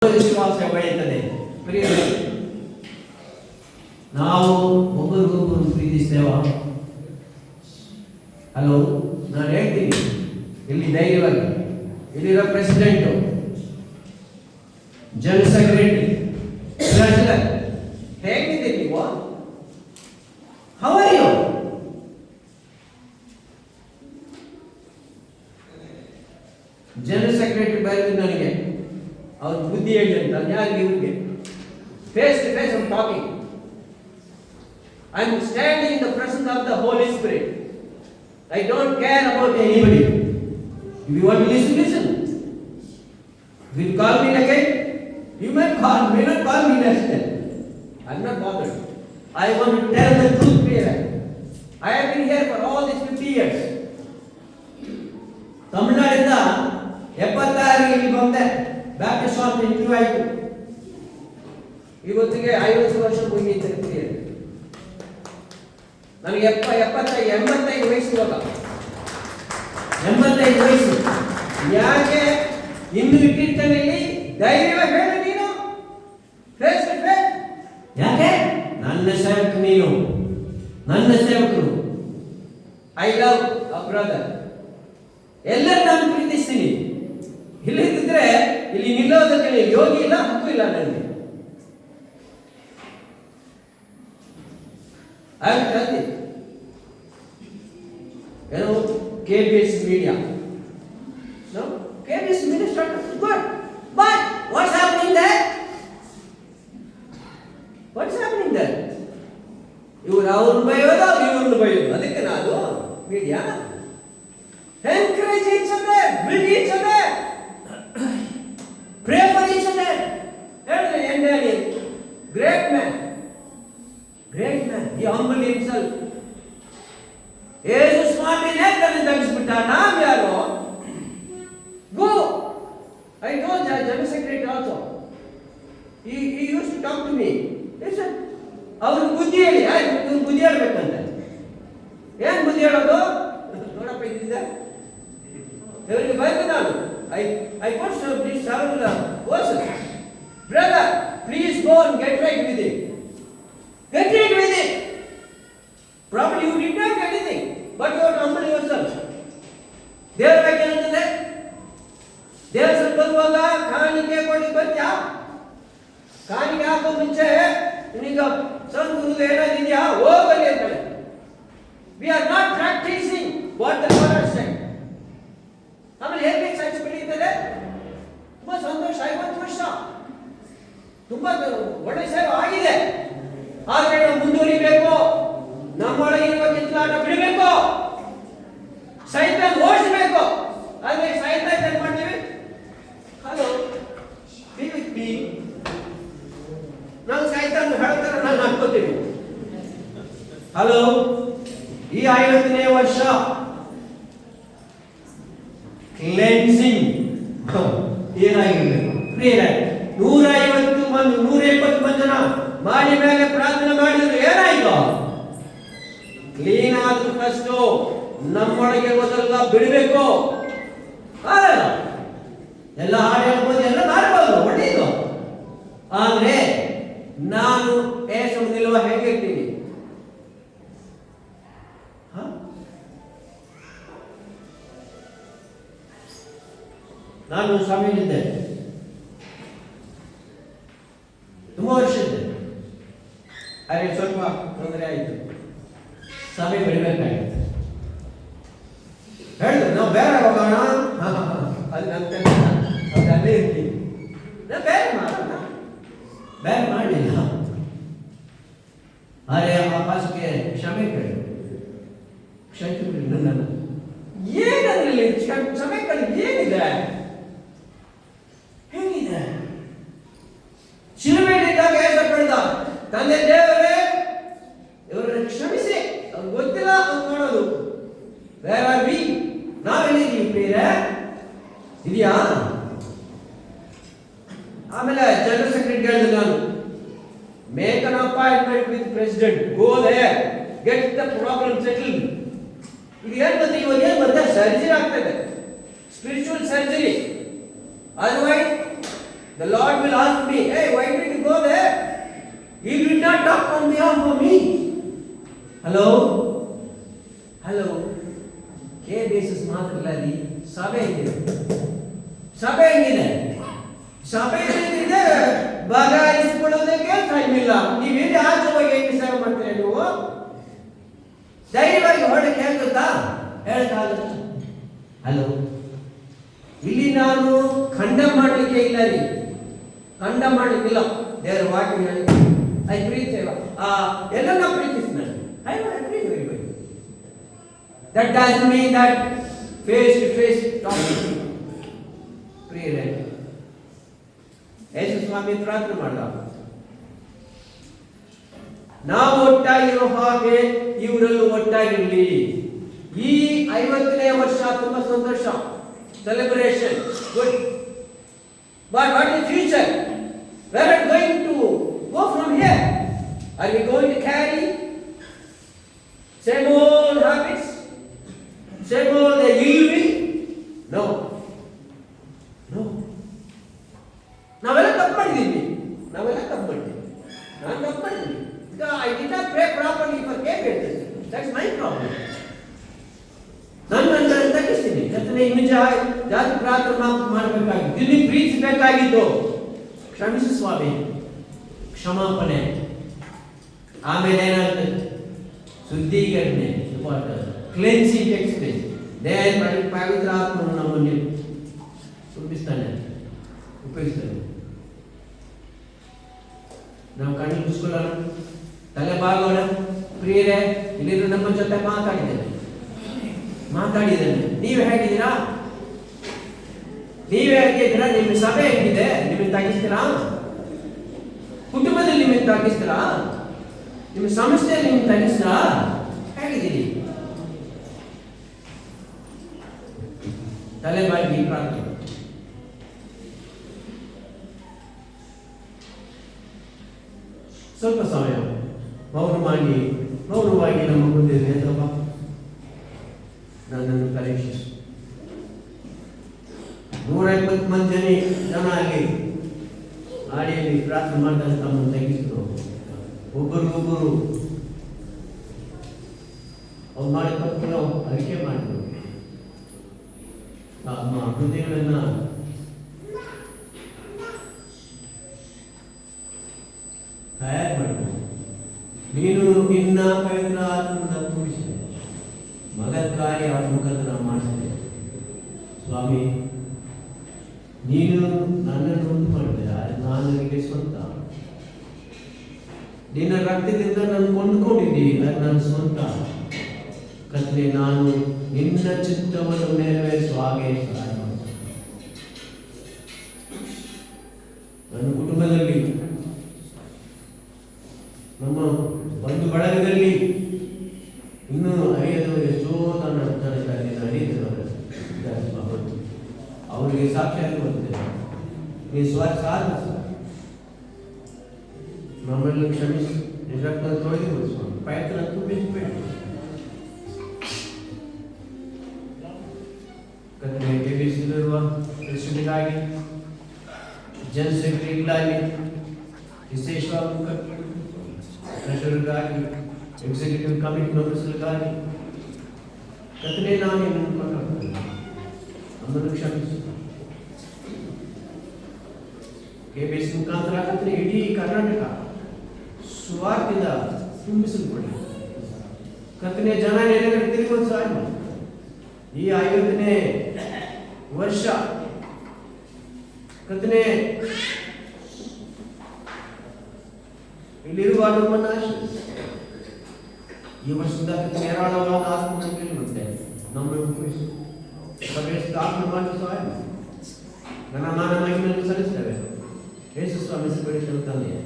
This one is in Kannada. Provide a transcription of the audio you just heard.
ವಿಶ್ವಾಸ ಬೆಳೆಯುತ್ತದೆ. ನಾವು ಒಬ್ಬರಿಗೊಬ್ಬರು ಪ್ರೀತಿಸ್ತೇವ? ಹಲೋ, ನಾನು ಹೇಳ್ತೀನಿ ಇಲ್ಲಿ ಧೈರ್ಯವಾಗಿ, ಇಲ್ಲಿರೋ ಪ್ರೆಸಿಡೆಂಟು, ಜನರಲ್ ಸೆಕ್ರೆಟರಿ, ಟ್ರೆಷರರ್, ಹೇಗಿದ್ದೀರಿ ನೀವು? How are you? General secretary ಬರೆದು ನನಗೆ ಅವ್ರ ಬುದ್ಧಿ ಹೇಳಿ ಅಂತ, ಯಾರಿಗೆ ಇವ್ರಿಗೆ face to face I am talking. I am standing in the presence of the Holy Spirit. I don't care about anybody. If you want to listen, listen. If you call me again, you may not call me next time. I am not bothered. I want to tell the truth here. I have been here for all these 50 years. ತಮಿಳುನಾಡಿಂದ 76 ಇಲ್ಲಿ ಬಂದೆ. ಬ್ಯಾಪ್ಟಿಸ್ಟ್ ಶಾಪ್ ಇಂಟರ್ವ್ಯೂ ಆಯಿತು. ಇವತ್ತಿಗೆ 50 ವರ್ಷ ಮುಗಿಯುತ್ತೆ. ನನಗೆ 85 ವಯಸ್ಸು ಇವಾಗ. 85 ವಯಸ್ಸು. ಯಾಕೆ ಇನ್ನು ಇಟ್ಟಿರ್ತಾನೆ ಇಲ್ಲಿ? ಧೈರ್ಯವಾಗಿ ಹೇಳು ನೀನು, ಫೇಸ್ ಟು ಫೇಸ್. ಯಾಕೆ? ನನ್ನ ಸೇವಕ ನೀನು, ನನ್ನ ಸೇವಕರು. I love a brother. ಎಲ್ಲರೂ ನಾನು ಪ್ರೀತಿಸ್ತೀನಿ. ಇಲ್ಲಿದ್ದರೆ ಇಲ್ಲಿ ನಿಲ್ಲೋದಕ್ಕೆ ಯೋಗಿ ಇಲ್ಲ, ಹಕ್ಕು ಇಲ್ಲ ನನಗೆ. I will tell you. You know, KBS media. No? KBS media started good. But what's happening there? What's happening there? ಇವರು ಅವ್ರನ್ನ ಬೈಯೋದು, ಇವ್ರನ್ನ ಬೈಯೋದು. ಅದಕ್ಕೆ ನಾನು media encourage each other, build each other, pray for each other. ಹೇಳಿದ್ರೆ ಏನ್ ಹೇಳಿ? Great man. Great man. He humbled himself. Jesus Martin ಹೆಂಗಲ್ಲಿ ತಗ್ಗಿಸ್ಬಿಟ್ಟ. ನಾವು ಯಾರು? Go. I told the general secretary also. He used to talk to me. He said, ಅವ್ರ ಬುದ್ಧಿ ಹೇಳಿ, ಇವ್ರು ಬುದ್ಧಿ ಹೇಳ್ಬೇಕಂತೆ. ಏನ್ ಬುದ್ಧಿ ಹೇಳೋದು? ನೋಡಪ್ಪ ಇದ್ದಿದ್ದೆ ಇವರಿಗೆ ಬೈದು ನಾನು I put several verses. Brother, please go and get right with it. Get rid with it. Probably you did not get anything, but you are humble yourself. ದೇವರ ಬಗ್ಗೆ ಹೇಳ್ತದೆ, ದೇವರ ಸ್ವಲ್ಪ ಬರುವಾಗ ಕಾಣಿಕೆ ಕೊಡಿ ಬರ್ತ್ಯಾ? ಕಾಣಿಕೆ ಹಾಕೋ ಮುಂಚೆ ನಿನಗೆ ಸಂಗುರು ಏನಾದಿದೆಯಾ ಹೋಗಲಿ ಅಂತಾಳೆ. We are not practicing what the Lord has said. ಆಮೇಲೆ ಹೇಗೆ ಸಚ್ ಬೆಳೀತದೆ? ತುಂಬಾ ಸಂತೋಷ. 50 ವರ್ಷ ತುಂಬಾ ಒಳ್ಳೆ ಸೇವೆ ಆಗಿದೆ. ಆದರೆ ನಾವು ಮುಂದುವರಿಬೇಕು. ನಮ್ಮೊಳಗಿರುವ ಕಿತ್ತಾಟ ಬಿಡಬೇಕು. ಸೈತಾನ್ ಓಡಿಸಬೇಕು. ಆದರೆ ಸೈತಾನ್ ಏನ್ ಮಾಡ್ತೀವಿ? Hello, be with me. ನಾವು ಸೈತಾನ್ ಹೇಳ್ತಾರೆ, ನಾನು ಅನ್ಕೋತೀವಿ. ಹಲೋ, ಈ 50ನೇ ವರ್ಷ ಕ್ಲೆನ್ಸಿಂಗ್ ಏನಾಗಿರ್ಬೇಕು? 150 ಮಂದಿ 120 ಮಂದಿನ ಮಾಡಿ ಮೇಲೆ ಪ್ರಾರ್ಥನೆ ಮಾಡಿದ್ರು. ಏನಾಯ್ತು? ಕ್ಲೀನ್ ಆದ್ರೂ ಫಸ್ಟ್ ನಮ್ಮೊಳಗೆ ಮೊದಲ ಬಿಡಬೇಕು. ಎಲ್ಲ ಹಾಡು ಹೇಳ್ಬೋದು, ಎಲ್ಲ ಮಾಡ್ಬೋದು, ಒಳ್ಳೆಯದು. ಆದ್ರೆ ನಾನು ಏಸು ನಿಲ್ವ ಹೇಗಿರ್ತೀನಿ? ನಾನು ಸ್ವಾಮಿಯಿದ್ದೆ, ತುಂಬಾ ವರ್ಷ ಇದ್ದೆ. ಅರೆ ಸ್ವಲ್ಪ ತೊಂದರೆ ಆಯಿತು, ಸಭೆ ಬಿಡಬೇಕಾಗಿತ್ತು. ಹೇಳಿದ್ರು ನಾವು ಬೇರೆ ಹೋಗೋಣ. ಅದು ನನ್ನ ಕೆಲಸ, ಅದು ಅಲ್ಲೇ ಇರ್ತೀವಿ. ನಾವು ಬೇರೆ ಮಾಡೋಣ. ಬೇರೆ ಮಾಡಲಿಲ್ಲ. ಅರೆ ಆ ಪಾಸ್ಗೆ ಕ್ಷಮೆ ಕೇಳಿ, ಕ್ಷಮಿಸಿ ನನ್ನನ್ನು. ಏನದ್ರಲ್ಲಿ ಕ್ಷಮೆ ಕೇಳಿ ಏನಿದೆ? ಹೇಗಿದೆ? ಶಿಲುಬೆಯಲ್ಲಿದ್ದಾಗ ಏಸಪಡಿದ, ತಂದೆ ದೇವರೇ ಇವರನ್ನು ಕ್ಷಮಿಸಿ, ಅವ್ರಿಗೆ ಗೊತ್ತಿಲ್ಲ ಅವ್ರು ಮಾಡೋದು. ಬೇರೆ ನಾವೆಲ್ಲಿದ್ದೀವಿ ಪ್ರಿಯರೇ? ಇದೆಯಾ? ಆಮೇಲೆ ಜನರಲ್ ಸೆಕ್ರೆಟರಿ ಹೇಳಿದೆ ನಾನು, make an appointment with president, go there, get the problem settled. ಇದು ಏನ್ ಗೊತ್ತಾ? ಇವಾಗ ಏನ್ ಗೊತ್ತಾ? ಸರ್ಜರಿ ಆಗ್ತದೆ, spiritual surgery. Otherwise The Lord will ask me, hey, why did you go there? He did not talk on behalf of me. Hello? Hello? K basis ಮಾತ್ರಲ್ಲದಿ ಸಭೆ ಇದೆ. ಸಭೆ ಹೆಂಗಿದೆ? ಸಭೆ ಇದೆ, ಬಗಾಯಿಸಿಕೊಳ್ಳೋದಕ್ಕೆ ಟೈಮ್ ಇಲ್ಲ. ನೀವೇನು ಆಚೆ ಹೋಗಿ ಹೆಂಗೆ ಸೇವೆ ಮಾಡ್ತೀರಾ ನೀವು? ಧೈರ್ಯವಾಗಿ ಹೊರಡಕ್ಕೆ ಹೇಳ್ತಾ ಹೇಳ್ತಾಗುತ್ತೆ. ಹಲೋ, ಇಲ್ಲಿ ನಾನು ಖಂಡನೆ ಮಾಡಲಿಕ್ಕೆ ಇಲ್ಲ ರೀ, ಖಂಡನೆ ಮಾಡಲಿಕ್ಕಿಲ್ಲ. ದೇವರ ವಾಕ್ಯ ಹೇಳಿ ಐ ಪ್ರೀತಿ ಎಲ್ಲನ್ನ ಪ್ರೀತಿಸ್ತಾನೆ. I agree very very. That doesn't mean that face to face talking. ಪ್ರಿಯರೇ, ಯೇಸು ಸ್ವಾಮಿ ಪ್ರಾರ್ಥನೆ ಮಾಡಿದ, ನಾವು ಒಟ್ಟಾಗಿರೋ ಹಾಗೆ ಇವರಲ್ಲೂ ಒಟ್ಟಾಗಿರಲಿ. ಈ 50ನೇ ವರ್ಷ ತುಂಬಾ ಸಂತೋಷ, celebration, good. But what is future? Where are we going to go from here? Are we going to carry same old habits, same old ill will? No. No. ನಾವೆಲ್ಲ ತಪ್ಪು ಮಾಡಿದ್ದೀವಿ. ನಾನು ತಪ್ಪು ಮಾಡಿದ್ದೀನಿ. I did not pray properly for cabinet. That's my problem. ನಾನು ತಗ್ಗಿಸ್ತೀನಿ. ಯಾಕಂದ್ರೆ ಇನ್ನು ಜಾತಿ ಪ್ರಾರ್ಥನೆ ಮಾಡಬೇಕಾಗಿತ್ತು, ಇಲ್ಲಿ ಪ್ರೀತಿಸಬೇಕಾಗಿತ್ತು. ಕ್ಷಮಿಸು ಸ್ವಾಮಿ, ಕ್ಷಮಾಪಣೆ. ಆಮೇಲೆ ಏನಾಗ್ತದೆ? ಶುದ್ಧೀಕರಣೆ, ಕ್ಲೆನ್ಸಿಂಗ್ ಎಕ್ಸ್ಪೀರಿಯನ್ಸ್. ದೇಹ ಪವಿತ್ರ ಆತ್ಮನು ನಮ್ಮನ್ನು ತುಂಬಿಸ್ತಾನೆ, ಉಪಯೋಗಿಸ್ತಾನೆ. ನಾವು ಕಣ್ಣು ಮುಚ್ಕೊಳ್ಳೋಣ, ತಲೆ ಬಾಗೋಣ. ಪ್ರಿಯರೇ, ಇಲ್ಲಿರೋ ನಮ್ಮ ಜೊತೆ ಮಾತಾಡಿದ್ದೇನೆ. ನೀವು ಹೇಗಿದ್ದೀರಾ? ನೀವೇ ಹೇಗಿದ್ದೀರಾ? ನಿಮ್ಮ ಸಭೆ ಹೇಗಿದೆ? ನಿಮಗೆ ತಾಗಿಸ್ತೀರಾ? ಕುಟುಂಬದಲ್ಲಿ ನಿಮಗೆ ತಾಗಿಸ್ತೀರಾ? ನಿಮ್ಮ ಸಮಸ್ಯೆಯಲ್ಲಿ ನಿಮಗೆ ತಾಗಿಸ್ತೀರಾ? ಹೇಗಿದ್ದೀರಿ? ತಲೆ ಬಾಗಿ ಪ್ರಾರ್ಥನೆ. ಸ್ವಲ್ಪ ಸಮಯ ಮೌನವಾಗಿ ನಮ್ಮ ಮುಂದೆ ಸ್ವಲ್ಪ ನನ್ನನ್ನು ಪರೀಕ್ಷಿಸು. 150 ಜನ ಅಲ್ಲಿ ಆಡಿಯಲ್ಲಿ ಪ್ರಾರ್ಥನೆ ಮಾಡಿದಾಗ ತಮ್ಮನ್ನು ತಗ್ಗಿಸಿದ್ರು. ಒಬ್ಬರು ಅವ್ರು ಮಾಡಿ ತಪ್ಪು ಅರಿಕೆ ಮಾಡಿದ್ರು. ನಮ್ಮ ಹೃದಯಗಳನ್ನ ತಯಾರು ಮಾಡಿದ್ರು. ನೀನು ನಿನ್ನ ಪವಿತ್ರ ಆತ್ಮನ ತುಂಬಿಸಿದೆ, ಮಗನ ಕಾರ್ಯ ಮುಖಾಂತರ ಮಾಡಿಸಿದೆ. ಸ್ವಾಮಿ, ನೀನು ನನ್ನನ್ನು ಉಂಟು ಮಾಡಿದೆ, ನಾನು ನಿನಗೆ ಸ್ವಂತ. ನಿನ್ನ ರಕ್ತದಿಂದ ನಾನು ಕೊಂಡುಕೊಂಡಿದ್ದೀನಿ, ಅದು ನನ್ನ ಸ್ವಂತ. ಕರ್ತನೇ, ನಾನು ನಿನ್ನ ಚಿತ್ತವನ್ನು ನೆರವೇರಿಸುವ ಹಾಗೆ ಸಹಾಯ ಮಾಡು. ನನ್ನ ಕುಟುಂಬದಲ್ಲಿ, ನಮ್ಮ ಬಂಧು ಬಳಗದಲ್ಲಿ ಇನ್ನೂ ಅರಿಯದವರು ಎಷ್ಟೋ ಅವರಿಗೆ ಸಾಕ್ಷಿಯಾಗಿ ಬರ್ತೇವೆ. ನೀ ಸಾಧಿಸ, ನಮ್ಮನ್ನು ಕ್ಷಮಿಸಿ, ನಿಜಕ್ಕ ತೊಳೆದುಕೊಳ್ಳಿಸುವ ಪ್ರಯತ್ನ ತುಂಬಿಸಬೇಡಿ. ಕೆಬಿಸಿರುವ ಪ್ರೆಸಿಡೆಂಟ್ಗಾಗಿ, ಜನರಲ್ ಸೆಕ್ರೆಟರಿಗಳಾಗಿ, ವಿಶೇಷವಾಗಿ ಟ್ರೆಷರರ್ಗಾಗಿ, ಎಕ್ಸಿಕ್ಯೂಟಿವ್ ಕಮಿಟಿ ಮೆಂಬರ್ಸ್ಗಳಿಗಾಗಿ ಕರ್ತನೇ, ನಾನು ನಿನ್ನನ್ನು ಕೊಂಡಾಡ್ತೇನೆ. ನಮ್ಮನ್ನು ಕ್ಷಮಿಸು. ಕೆಬಿಎಸ್ ಮುಖಾಂತರ ಕರ್ತನೇ ಇಡೀ ಕರ್ನಾಟಕ ಸುವಾರ್ತೆಯಿಂದ ತುಂಬಿಸಲ್ಪಡಿ. ಕರ್ತನೇ, ಜನ ನೆಲೆಗಡೆ ತಿರುಗುವ ಸಾಧ್ಯ. ಈ 50ನೇ ವರ್ಷ ಕರ್ತನೇ, ಇಲ್ಲಿರುವ ನಮ್ಮನ್ನು ಆಶೀರ್ವದಿಸು. ಈ ವರ್ಷದಿಂದ ಹೇರಾಳವಾದ ಆತ್ಮವನ್ನು ಮತ್ತೆ ನಮ್ಮನ್ನು ಉಪಯೋಗಿಸು. ಸಭೆಯ ಸ್ಥಾಪನೆ ಮಾಡಿ ಸಹಾಯ ಮಾಡಿ. ನನ್ನ ಮಾನ ಮಹಿಮೆಯನ್ನು ಸಲ್ಲಿಸ್ತೇವೆ. ಯೇಸು ಸ್ವಾಮಿ ತಂದೆಯೇ.